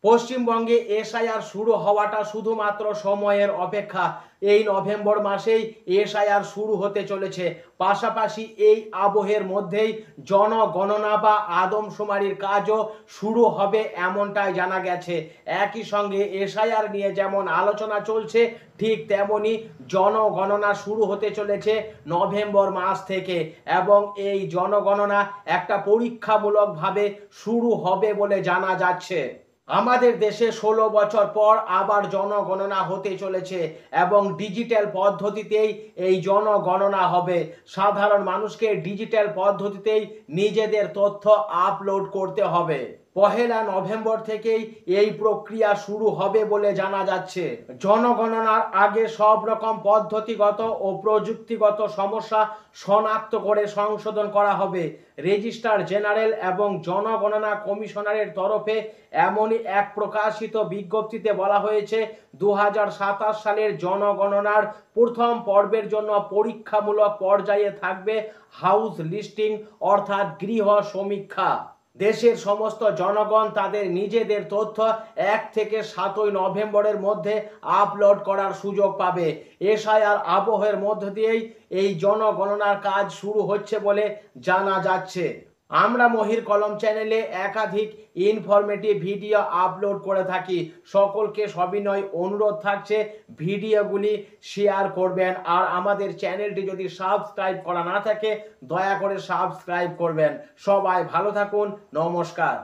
পশ্চিমবঙ্গে এসআইআর শুরু হওয়াটা শুধুমাত্র সময়ের অপেক্ষা। এই নভেম্বর মাসেই এসআইআর শুরু হতে চলেছে। পাশাপাশি এই আবহের মধ্যেই জনগণনা বা আদমশুমারির কাজও শুরু হবে এমনটাই জানা গেছে। একই সঙ্গে এসআইআর নিয়ে যেমন আলোচনা চলছে, ঠিক তেমনি জনগণনা শুরু হতে চলেছে নভেম্বর মাস থেকে, এবং এই জনগণনা একটা পরীক্ষামূলকভাবে শুরু হবে বলে জানা যাচ্ছে। আমাদের দেশে 16 বছর পর আবার জনগণনা হতে চলেছে এবং ডিজিটাল পদ্ধতিতেই এই জনগণনা হবে। সাধারণ মানুষকে ডিজিটাল পদ্ধতিতেই নিজেদের তথ্য আপলোড করতে হবে। পহেলা নভেম্বর থেকেই এই প্রক্রিয়া শুরু হবে বলে জানা যাচ্ছে। জনগণনার আগে সব রকম পদ্ধতিগত ও প্রযুক্তিগত সমস্যা শনাক্ত করে সংশোধন করা হবে। রেজিস্ট্রার জেনারেল এবং জনগণনা কমিশনারের তরফে এমনই এক প্রকাশিত বিজ্ঞপ্তিতে বলা হয়েছে, 2027 সালের জনগণনার প্রথম পর্বের জন্য পরীক্ষামূলক পর্যায়ে থাকবে হাউস লিস্টিং অর্থাৎ গৃহ সমীক্ষা। দেশের সমস্ত জনগণ তাদের নিজেদের তথ্য 1 থেকে 7 নভেম্বরের মধ্যে আপলোড করার সুযোগ পাবে। এসআইআর আবহের মধ্য দিয়েই এই জনগণনার কাজ শুরু হচ্ছে বলে জানা যাচ্ছে। আমরা মহির কলম চ্যানেলে একাধিক ইনফরমেটিভ ভিডিও আপলোড করে থাকি। সকলকে সবিনয় অনুরোধ থাকছে ভিডিওগুলি শেয়ার করবেন, আর আমাদের চ্যানেলটি যদি সাবস্ক্রাইব করা না থাকে দয়া করে সাবস্ক্রাইব করবেন। সবাই ভালো থাকুন, নমস্কার।